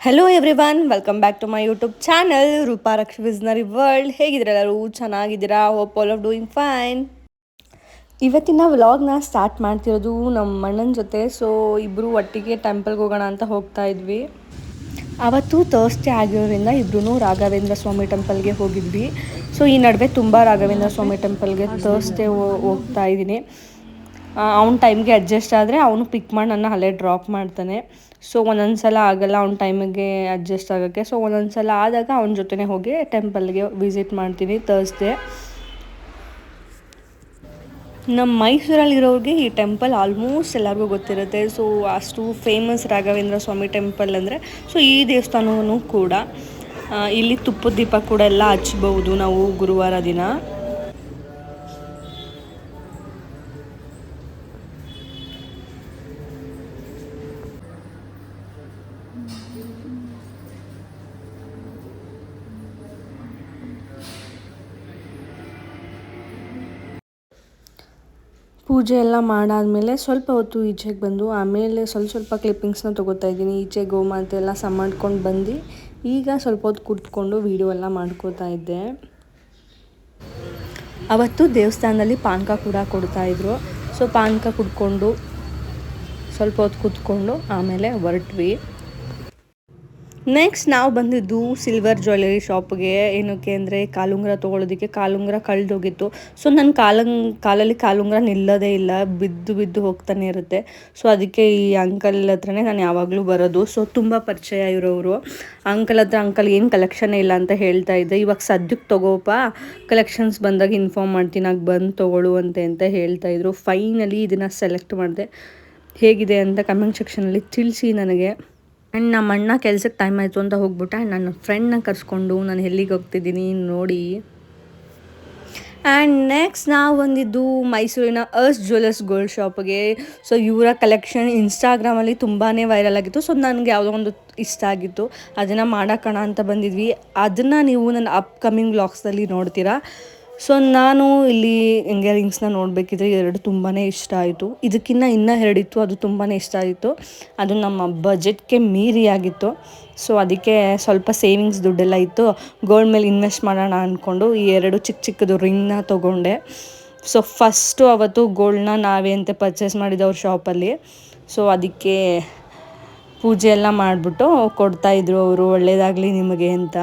Hello everyone, welcome back to my YouTube channel Roopa Raksha visionary world. ಹೇಗಿದ್ದೀರಾ ಎಲ್ಲರೂ? ಚೆನ್ನಾಗಿದ್ದೀರಾ? Hope all of doing fine. ಇವತ್ತಿನ ವ್ಲಾಗ್ನ ಸ್ಟಾರ್ಟ್ ಮಾಡ್ತಿರೋದು ನಮ್ಮ ಅಣ್ಣನ ಜೊತೆ. ಸೊ ಇಬ್ಬರು ಒಟ್ಟಿಗೆ ಟೆಂಪಲ್ಗೆ ಹೋಗೋಣ ಅಂತ ಹೋಗ್ತಾ ಇದ್ವಿ. ಅವತ್ತು ಥರ್ಸ್ಡೇ ಆಗಿರೋದ್ರಿಂದ ಇಬ್ಬರೂ ರಾಘವೇಂದ್ರ ಸ್ವಾಮಿ ಟೆಂಪಲ್ಗೆ ಹೋಗಿದ್ವಿ. ಸೊ ಈ ನಡುವೆ ತುಂಬ ರಾಘವೇಂದ್ರ ಸ್ವಾಮಿ ಟೆಂಪಲ್ಗೆ ಥರ್ಸ್ಡೇ ಹೋಗ್ತಾ ಇದ್ದೀನಿ. ಅವ್ನ ಟೈಮ್ಗೆ ಅಡ್ಜಸ್ಟ್ ಆದರೆ ಅವನು ಪಿಕ್ ಮಾಡಿ ನನ್ನ ಅಲ್ಲೇ ಡ್ರಾಪ್ ಮಾಡ್ತಾನೆ. ಸೊ ಒಂದೊಂದು ಸಲ ಆಗಲ್ಲ ಅವ್ನ ಟೈಮಿಗೆ ಅಡ್ಜಸ್ಟ್ ಆಗೋಕ್ಕೆ. ಸೊ ಒಂದೊಂದು ಸಲ ಆದಾಗ ಅವನ ಜೊತೆನೇ ಹೋಗಿ ಟೆಂಪಲ್ಗೆ ವಿಸಿಟ್ ಮಾಡ್ತೀನಿ ಥರ್ಸ್ಡೇ. ನಮ್ಮ ಮೈಸೂರಲ್ಲಿರೋರಿಗೆ ಈ ಟೆಂಪಲ್ ಆಲ್ಮೋಸ್ಟ್ ಎಲ್ಲರಿಗೂ ಗೊತ್ತಿರುತ್ತೆ. ಸೊ ಅಷ್ಟು ಫೇಮಸ್ ರಾಘವೇಂದ್ರ ಸ್ವಾಮಿ ಟೆಂಪಲ್ ಅಂದರೆ. ಸೊ ಈ ದೇವಸ್ಥಾನವೂ ಕೂಡ ಇಲ್ಲಿ ತುಪ್ಪದ ದೀಪ ಕೂಡ ಎಲ್ಲ ಹಚ್ಬೋದು ನಾವು ಗುರುವಾರ ದಿನ. ಪೂಜೆ ಎಲ್ಲ ಮಾಡಾದಮೇಲೆ ಸ್ವಲ್ಪ ಹೊತ್ತು ಈಚೆಗೆ ಬಂದು ಆಮೇಲೆ ಸ್ವಲ್ಪ ಕ್ಲಿಪ್ಪಿಂಗ್ಸ್ನ ತೊಗೋತಾ ಇದ್ದೀನಿ. ಈಚೆ ಗೋಮಾತೆ ಎಲ್ಲ ಮಾಡ್ಕೊಂಡು ಬಂದು ಈಗ ಸ್ವಲ್ಪ ಹೊತ್ತು ಕೂತ್ಕೊಂಡು ವೀಡಿಯೋ ಎಲ್ಲ ಮಾಡ್ಕೋತಾ ಇದ್ದೆ. ಅವತ್ತು ದೇವಸ್ಥಾನದಲ್ಲಿ ಪಾನಕ ಕೂಡ ಕೊಡ್ತಾಯಿದ್ರು. ಸೊ ಪಾನಕ ಕುಡ್ಕೊಂಡು ಸ್ವಲ್ಪ ಹೊತ್ತು ಕೂತ್ಕೊಂಡು ಆಮೇಲೆ ಹೊರಟ್ವಿ. ನೆಕ್ಸ್ಟ್ ನಾವು ಬಂದಿದ್ದು ಸಿಲ್ವರ್ ಜ್ಯುವೆಲರಿ ಶಾಪ್ಗೆ. ಏನಕ್ಕೆ ಅಂದರೆ ಕಾಲುಂಗುರ ತೊಗೊಳೋದಕ್ಕೆ. ಕಾಲುಂಗುರ ಕಳೆದೋಗಿತ್ತು. ಸೊ ನನ್ನ ಕಾಲಲ್ಲಿ ಕಾಲುಂಗುರ ನಿಲ್ಲೋದೇ ಇಲ್ಲ, ಬಿದ್ದು ಹೋಗ್ತಾನೆ ಇರುತ್ತೆ. ಸೊ ಅದಕ್ಕೆ ಈ ಅಂಕಲ್ ಹತ್ರನೇ ನಾನು ಯಾವಾಗಲೂ ಬರೋದು. ಸೊ ತುಂಬ ಪರಿಚಯ ಇರೋರು. ಅಂಕಲ್ ಏನು ಕಲೆಕ್ಷನ್ನೇ ಇಲ್ಲ ಅಂತ ಹೇಳ್ತಾ ಇದ್ದೆ. ಇವಾಗ ಸದ್ಯಕ್ಕೆ ತೊಗೋಪ, ಕಲೆಕ್ಷನ್ಸ್ ಬಂದಾಗ ಇನ್ಫಾರ್ಮ್ ಮಾಡ್ತೀನಿ, ಆಗ ಬಂದು ತೊಗೊಳು ಅಂತ ಹೇಳ್ತಾಯಿದ್ರು. ಫೈನಲಿ ಇದನ್ನು ಸೆಲೆಕ್ಟ್ ಮಾಡಿದೆ. ಹೇಗಿದೆ ಅಂತ ಕಮೆಂಟ್ ಸೆಕ್ಷನಲ್ಲಿ ತಿಳಿಸಿ ನನಗೆ. ಆ್ಯಂಡ್ ನಮ್ಮ ಅಣ್ಣ ಕೆಲಸಕ್ಕೆ ಟೈಮ್ ಆಯಿತು ಅಂತ ಹೋಗ್ಬಿಟ್ಟು ನನ್ನ ಫ್ರೆಂಡ್ನ ಕರ್ಸ್ಕೊಂಡು ನಾನು ಎಲ್ಲಿಗೆ ಹೋಗ್ತಿದ್ದೀನಿ ನೋಡಿ. ಆ್ಯಂಡ್ ನೆಕ್ಸ್ಟ್ ನಾವು ಬಂದಿದ್ದು ಮೈಸೂರಿನ ಅರ್ಸ್ ಜ್ಯುವೆಲ್ಲರ್ಸ್ ಗೋಲ್ಡ್ ಶಾಪ್ಗೆ. ಸೊ ಇವರ ಕಲೆಕ್ಷನ್ ಇನ್ಸ್ಟಾಗ್ರಾಮಲ್ಲಿ ತುಂಬಾ ವೈರಲ್ ಆಗಿತ್ತು. ಸೊ ನನಗೆ ಯಾವುದೋ ಒಂದು ಇಷ್ಟ ಆಗಿತ್ತು, ಅದನ್ನು ಮಾಡೋಣ ಅಂತ ಬಂದಿದ್ವಿ. ಅದನ್ನು ನೀವು ನನ್ನ ಅಪ್ಕಮಿಂಗ್ ವ್ಲಾಗ್ಸಲ್ಲಿ ನೋಡ್ತೀರಾ. ಸೊ ನಾನು ಇಲ್ಲಿ ಎಂಗೇರಿಂಗ್ಸ್ನ ನೋಡಬೇಕಿದ್ರೆ ಎರಡು ತುಂಬಾ ಇಷ್ಟ ಆಯಿತು. ಇದಕ್ಕಿಂತ ಇನ್ನೂ ಎರಡಿತ್ತು, ಅದು ತುಂಬಾ ಇಷ್ಟ ಆಯಿತು. ಅದು ನಮ್ಮ ಬಜೆಟ್ಗೆ ಮೀರಿ ಆಗಿತ್ತು. ಸೊ ಅದಕ್ಕೆ ಸ್ವಲ್ಪ ಸೇವಿಂಗ್ಸ್ ದುಡ್ಡೆಲ್ಲ ಇತ್ತು, ಗೋಲ್ಡ್ ಮೇಲೆ ಇನ್ವೆಸ್ಟ್ ಮಾಡೋಣ ಅಂದ್ಕೊಂಡು ಈ ಎರಡು ಚಿಕ್ಕದು ರಿಂಗ್ನ ತೊಗೊಂಡೆ. ಸೊ ಫಸ್ಟು ಅವತ್ತು ಗೋಲ್ಡ್ನ ನಾವೇ ಅಂತ ಪರ್ಚೇಸ್ ಮಾಡಿದ್ದು ಅವ್ರ ಶಾಪಲ್ಲಿ. ಸೊ ಅದಕ್ಕೆ ಪೂಜೆ ಎಲ್ಲ ಮಾಡಿಬಿಟ್ಟು ಕೊಡ್ತಾಯಿದ್ರು ಅವರು, ಒಳ್ಳೆಯದಾಗಲಿ ನಿಮಗೆ ಅಂತ.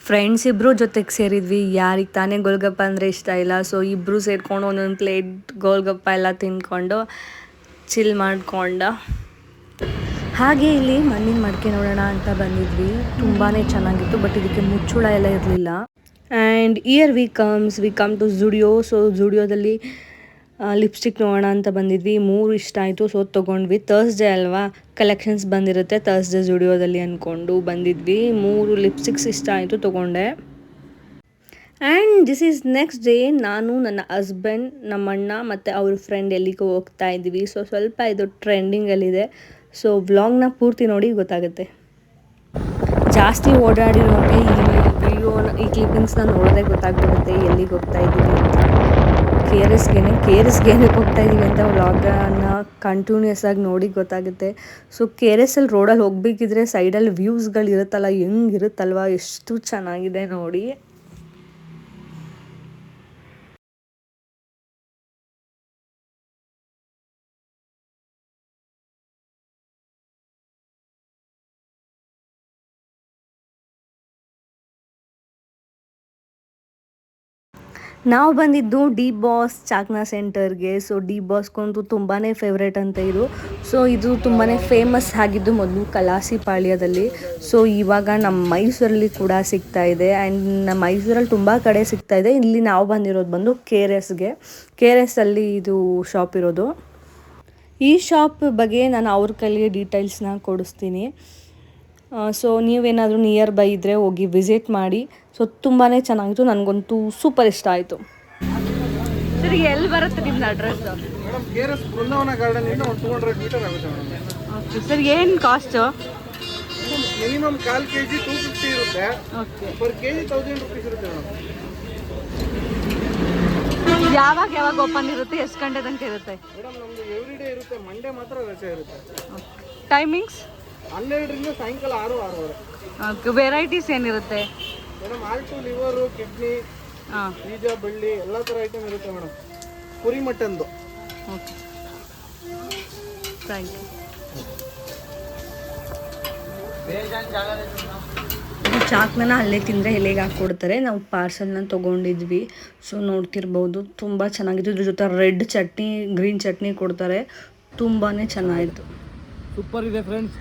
ಫ್ರೆಂಡ್ಸ್ ಇಬ್ಬರು ಜೊತೆಗೆ ಸೇರಿದ್ವಿ. ಯಾರಿಗೆ ತಾನೇ ಗೋಲ್ಗಪ್ಪ ಅಂದರೆ ಇಷ್ಟ ಇಲ್ಲ. ಸೊ ಇಬ್ಬರು ಸೇರಿಕೊಂಡು ಒಂದೊಂದು ಪ್ಲೇಟ್ ಗೋಲ್ಗಪ್ಪ ಎಲ್ಲ ತಿಂದ್ಕೊಂಡು ಚಿಲ್ ಮಾಡ್ಕೊಂಡು ಹಾಗೆ ಇಲ್ಲಿ ಮಣ್ಣಿನ ಮಡಿಕೆ ನೋಡೋಣ ಅಂತ ಬಂದಿದ್ವಿ. ತುಂಬಾ ಚೆನ್ನಾಗಿತ್ತು, ಬಟ್ ಇದಕ್ಕೆ ಮುಚ್ಚುಳ ಎಲ್ಲ ಇರಲಿಲ್ಲ. And here we come to Zudio. So ಝುಡಿಯೋದಲ್ಲಿ ಲಿಪ್ಸ್ಟಿಕ್ ನೋಡೋಣ ಅಂತ ಬಂದಿದ್ವಿ. 3 ಇಷ್ಟ ಆಯಿತು. ಸೊ ತೊಗೊಂಡ್ವಿ. ಥರ್ಸ್ಡೇ ಅಲ್ವಾ, ಕಲೆಕ್ಷನ್ಸ್ ಬಂದಿರುತ್ತೆ ಥರ್ಸ್ಡೇ ಝುಡಿಯೋದಲ್ಲಿ ಅಂದ್ಕೊಂಡು ಬಂದಿದ್ವಿ. 3 ಲಿಪ್ಸ್ಟಿಕ್ಸ್ ಇಷ್ಟ ಆಯಿತು, ತೊಗೊಂಡೆ. And this is next day. ನಾನು, ನನ್ನ ಹಸ್ಬೆಂಡ್, ನಮ್ಮ ಅಣ್ಣ ಮತ್ತು ಅವ್ರ ಫ್ರೆಂಡ್ ಎಲ್ಲಿಗೂ ಹೋಗ್ತಾ ಇದ್ವಿ. ಸೊ ಸ್ವಲ್ಪ ಇದು ಟ್ರೆಂಡಿಂಗಲ್ಲಿದೆ. ಸೊ ವ್ಲಾಗ್ನ ಪೂರ್ತಿ ನೋಡಿ ಗೊತ್ತಾಗುತ್ತೆ. ಜಾಸ್ತಿ ಓಡಾಡಿರೋರಿಗೆ ಈ ಕ್ಲಿಪ್ಪಿಂಗ್ಸ್ನ ನೋಡೋದೇ ಗೊತ್ತಾಗ್ಬಿಡುತ್ತೆ ಎಲ್ಲಿಗೆ ಹೋಗ್ತಾ ಇದ್ದೀವಿ ಅಂತ. KRSಗೆ ಹೋಗ್ತಾ ಇದ್ದೀವಿ ಅಂತ ವ್ಲಾಗನ್ನು ಕಂಟಿನ್ಯೂಸ್ ಆಗಿ ನೋಡಿ ಗೊತ್ತಾಗುತ್ತೆ. ಸೊ KRSಲ್ಲಿ ರೋಡಲ್ಲಿ ಹೋಗ್ಬೇಕಿದ್ರೆ ಸೈಡಲ್ಲಿ ವ್ಯೂಸ್ಗಳು ಇರುತ್ತಲ್ಲ, ಹೆಂಗಿರುತ್ತಲ್ವ, ಎಷ್ಟು ಚೆನ್ನಾಗಿದೆ ನೋಡಿ. ನಾವು ಬಂದಿದ್ದು ಡಿ ಬಾಸ್ ಚಾಕ್ನಾ ಸೆಂಟರ್ಗೆ. ಸೊ ಡಿ ಬಾಸ್ಗಂತೂ ತುಂಬಾ ಫೇವ್ರೇಟ್ ಅಂತ ಇದು. ಸೊ ಇದು ತುಂಬಾ ಫೇಮಸ್ ಆಗಿದ್ದು ಮೊದಲು ಕಲಾಸಿಪಾಳ್ಯದಲ್ಲಿ. ಸೊ ಇವಾಗ ನಮ್ಮ ಮೈಸೂರಲ್ಲಿ ಕೂಡ ಸಿಗ್ತಾ ಇದೆ. ಆ್ಯಂಡ್ ನಮ್ಮ ಮೈಸೂರಲ್ಲಿ ತುಂಬ ಕಡೆ ಸಿಗ್ತಾ ಇದೆ. ಇಲ್ಲಿ ನಾವು ಬಂದಿರೋದು ಬಂದು KRSಲ್ಲಿ ಇದು ಶಾಪ್ ಇರೋದು. ಈ ಶಾಪ್ ಬಗ್ಗೆ ನಾನು ಅವ್ರ ಕೈಲಿ ಡೀಟೇಲ್ಸ್ನ ಕೊಡಿಸ್ತೀನಿ. ಸೊ ನೀವೇನಾದರೂ ನಿಯರ್ ಬೈ ಇದ್ದರೆ ಹೋಗಿ ವಿಸಿಟ್ ಮಾಡಿ. ಸೊ ತುಂಬಾ ಚೆನ್ನಾಗಿತ್ತು, ನನಗಂತೂ ಸೂಪರ್ ಇಷ್ಟ ಆಯಿತು. ಸರಿ, ಎಲ್ಲಿ ಬರುತ್ತೆ ನಿಮ್ಮದು ಅಡ್ರೆಸ್? ಸರ್ ಏನು ಕಾಸ್ಟು? ಮಿನಿಮಮ್ 1/4 kg 250 ಇರುತ್ತೆ. ಪರ್ kg 1000 ರೂಪೀಸ್ ಇರುತ್ತೆ ಮೇಡಮ್. ಯಾವಾಗ ಓಪನ್ ಇರುತ್ತೆ? ಎಷ್ಟು ಗಂಟೆ ತನಕ ಇರುತ್ತೆ ಮೇಡಮ್? ನಮ್ಮದು ಎವ್ರಿ ಡೇ ಇರುತ್ತೆ, ಮಂಡೇ ಮಾತ್ರ ರಜೆ ಇರುತ್ತೆ. ಟೈಮಿಂಗ್ಸ್ 12ರಿಂದ ಸಾಯಂಕಾಲ 6-6:30. ಓಕೆ, ವೆರೈಟೀಸ್ ಏನಿರುತ್ತೆ? ಮೇಡಮ್ ಆಲ್ಟು, ಲಿವರು, ಕಿಡ್ನಿ, ಹಾಂ, ಬೀಜ, ಬಳ್ಳಿ ಎಲ್ಲ ಥರ ಐಟಮ್ ಇರುತ್ತೆ ಮೇಡಮ್. ಕುರಿ ಮಟನ್ದು. Okay, thank you. ಚಾಕ್ನ ಅಲ್ಲೇ ತಿಂದರೆ ಎಲೆಗೆ ಹಾಕ್ಕೊಡ್ತಾರೆ. ನಾವು ಪಾರ್ಸಲ್ನ ತೊಗೊಂಡಿದ್ವಿ. ಸೊ ನೋಡ್ತಿರ್ಬೋದು, ತುಂಬ ಚೆನ್ನಾಗಿತ್ತು. ಇದ್ರ ಜೊತೆ ರೆಡ್ ಚಟ್ನಿ, ಗ್ರೀನ್ ಚಟ್ನಿ ಕೊಡ್ತಾರೆ. ತುಂಬಾ ಚೆನ್ನಾಗಿತ್ತು. ಸೂಪರ್ ಇದೆ ಫ್ರೆಂಡ್ಸ್.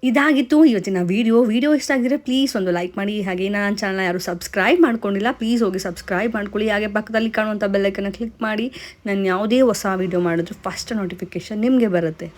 ಇದಾಗಿತ್ತು ಇವತ್ತಿನ ವಿಡಿಯೋ ಇಷ್ಟ ಆಗಿದ್ರೆ ಪ್ಲೀಸ್ ಒಂದು ಲೈಕ್ ಮಾಡಿ. ಹಾಗೆ ನನ್ನ ಚಾನಲ್ನ ಯಾರು ಸಬ್ಸ್ಕ್ರೈಬ್ ಮಾಡ್ಕೊಂಡಿಲ್ಲ, ಪ್ಲೀಸ್ ಹೋಗಿ ಸಬ್ಸ್ಕ್ರೈಬ್ ಮಾಡ್ಕೊಳ್ಳಿ. ಹಾಗೆ ಪಕ್ಕದಲ್ಲಿ ಕಾಣುವಂಥ ಬೆಲ್ಲೈಕನ್ನ ಕ್ಲಿಕ್ ಮಾಡಿ. ನಾನು ಯಾವುದೇ ಹೊಸ ವಿಡಿಯೋ ಮಾಡಿದ್ರು ಫಸ್ಟ್ ನೋಟಿಫಿಕೇಷನ್ ನಿಮಗೆ ಬರುತ್ತೆ.